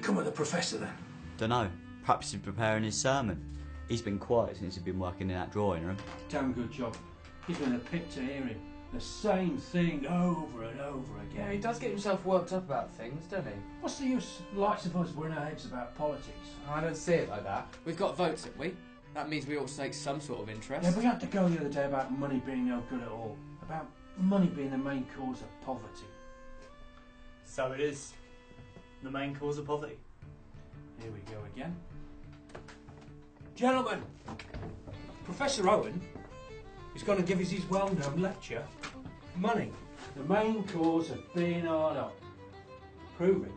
come of the professor then? Dunno. Perhaps he's preparing his sermon. He's been quiet since he's been working in that drawing room. Damn good job. He's been a pit to hear him. The same thing over and over again. Yeah, he does get himself worked up about things, doesn't he? What's the use? Likes of us worrying our heads about politics. I don't see it like that. We've got votes, haven't we? That means we ought to take some sort of interest. Yeah, we had to go the other day about money being no good at all. About money being the main cause of poverty. So it is. The main cause of poverty. Here we go again. Gentlemen, Professor Owen is going to give us his well-known lecture, Money, the main cause of being hard up. Proving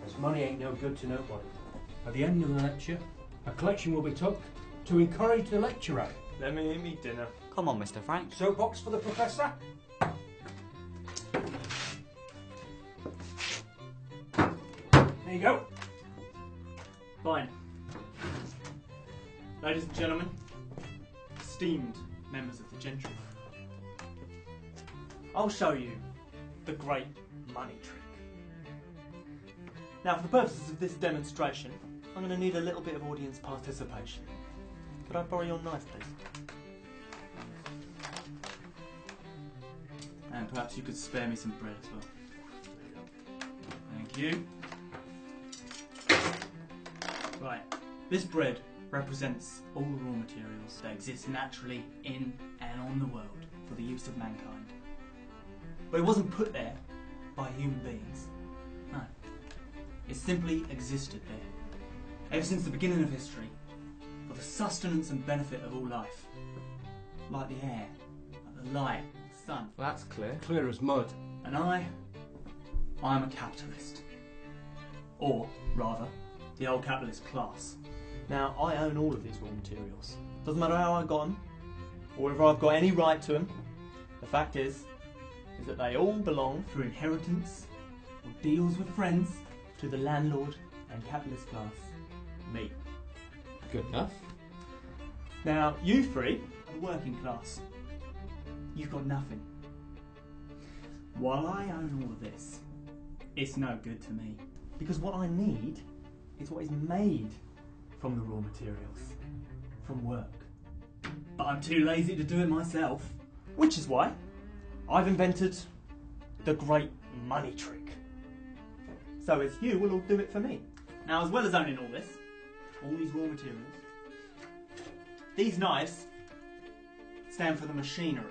as money ain't no good to nobody. At the end of the lecture, a collection will be took to encourage the lecturer. Let me eat me dinner. Come on, Mr. Frank. Soapbox for the Professor. There you go. Fine. Ladies and gentlemen, esteemed members of the gentry, I'll show you the great money trick. Now, for the purposes of this demonstration, I'm going to need a little bit of audience participation. Could I borrow your knife, please? And perhaps you could spare me some bread as well. Thank you. Right, this bread represents all the raw materials that exist naturally in and on the world for the use of mankind. But it wasn't put there by human beings. No. It simply existed there, ever since the beginning of history, for the sustenance and benefit of all life. Like the air, like the light, the sun. Well, that's clear. Clear as mud. And I'm a capitalist. Or, rather, the old capitalist class. Now, I own all of these raw materials. Doesn't matter how I got them, or whether I've got any right to them. The fact is that they all belong through inheritance or deals with friends to the landlord and capitalist class, me. Good enough. Now, you three are the working class. You've got nothing. While I own all of this, it's no good to me. Because what I need is what is made from the raw materials, from work. But I'm too lazy to do it myself, which is why I've invented the great money trick. So as you will all do it for me. Now, as well as owning all this, all these raw materials, these knives stand for the machinery,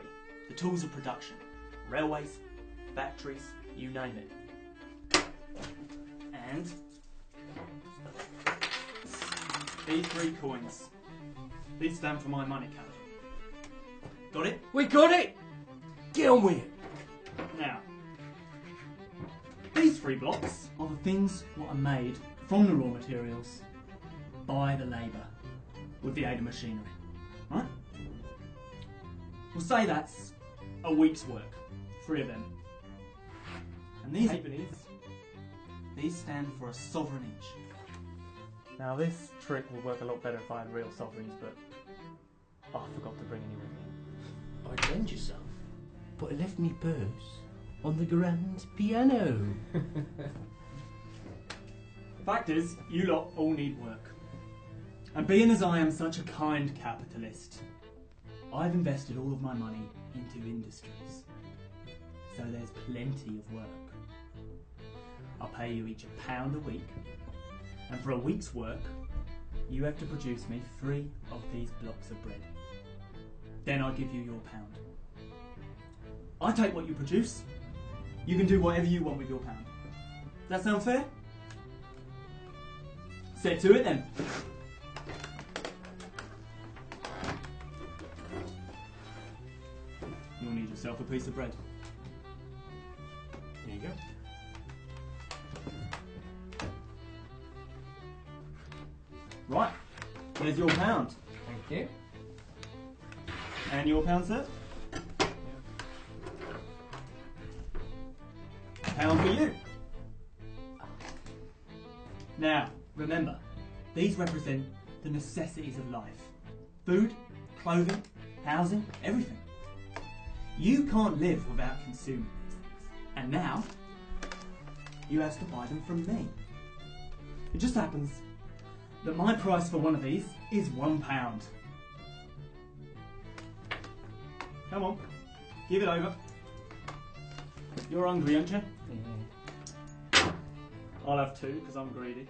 the tools of production, railways, factories, you name it. And these 3 coins, these stand for my money capital. Got it? We got it! Get on with it! Now, these 3 blocks are the things what are made from the raw materials by the labour with the aid of machinery. Right? We'll say that's a week's work, 3 of them. And these halfpennies, these stand for a sovereign each. Now this trick would work a lot better if I had real sovereigns, but I forgot to bring any with me. I'd lend you some, but I left me purse on the grand piano. The fact is, you lot all need work. And being as I am such a kind capitalist, I've invested all of my money into industries. So there's plenty of work. I'll pay you each £1 a week, and for a week's work, you have to produce me 3 of these blocks of bread. Then I'll give you your £1. I take what you produce, you can do whatever you want with your £1. Does that sound fair? Set to it then. You'll need yourself a piece of bread. Here you go. Right, there's your £1. Thank you. And your £1, sir? £1 for you. Now, remember, these represent the necessities of life. Food, clothing, housing, everything. You can't live without consuming these things. And now, you have to buy them from me. It just happens that my price for one of these is £1. Come on, give it over. You're hungry, aren't you? Yeah. I'll have 2 because I'm greedy.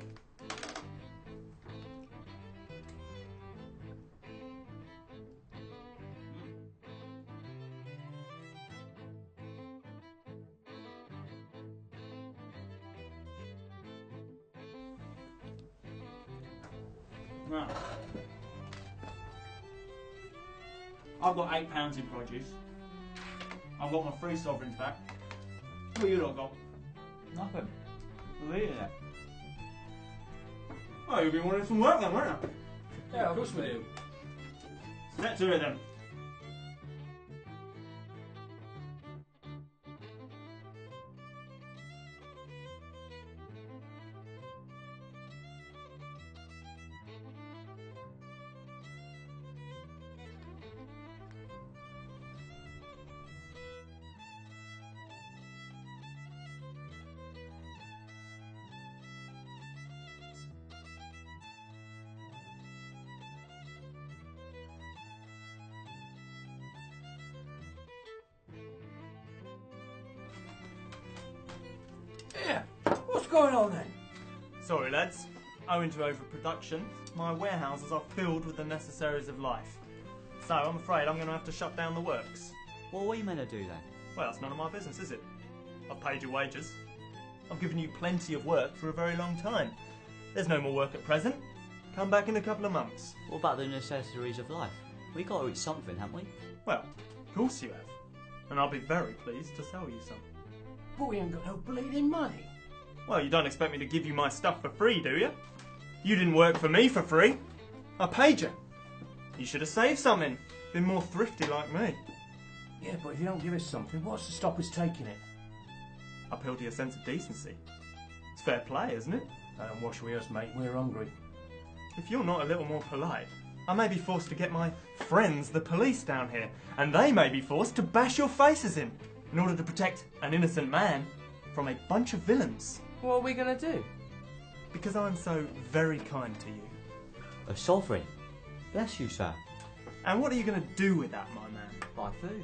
Right. I've got £8 in produce. I've got my 3 sovereigns back. What you lot got? Nothing. We're eating it. Oh, you'll be wanting some work then, won't you? Yeah, of course we do. Let's do it then. Yeah, what's going on then? Sorry lads, owing to overproduction, my warehouses are filled with the necessaries of life. So I'm afraid I'm going to have to shut down the works. Well, what are you meant to do then? Well, it's none of my business, is it? I've paid your wages. I've given you plenty of work for a very long time. There's no more work at present. Come back in a couple of months. What about the necessaries of life? We got to eat something, haven't we? Well, of course you have. And I'll be very pleased to sell you some. But we ain't got no bleeding money. Well, you don't expect me to give you my stuff for free, do you? You didn't work for me for free. I paid you. You should have saved something. Been more thrifty like me. Yeah, but if you don't give us something, what's to stop us taking it? Appeal to your sense of decency. It's fair play, isn't it? Don't wash with us, mate. We're hungry. If you're not a little more polite, I may be forced to get my friends, the police, down here, and they may be forced to bash your faces in order to protect an innocent man from a bunch of villains. What are we going to do? Because I'm so very kind to you. A sovereign. Bless you, sir. And what are you going to do with that, my man? Buy food.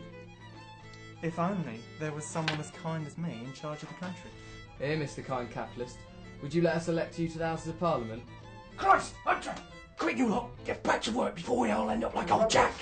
If only there was someone as kind as me in charge of the country. Here, Mr. Kind Capitalist. Would you let us elect you to the Houses of Parliament? Christ, Hunter! Quick, you lot! Get back to work before we all end up like old Jack!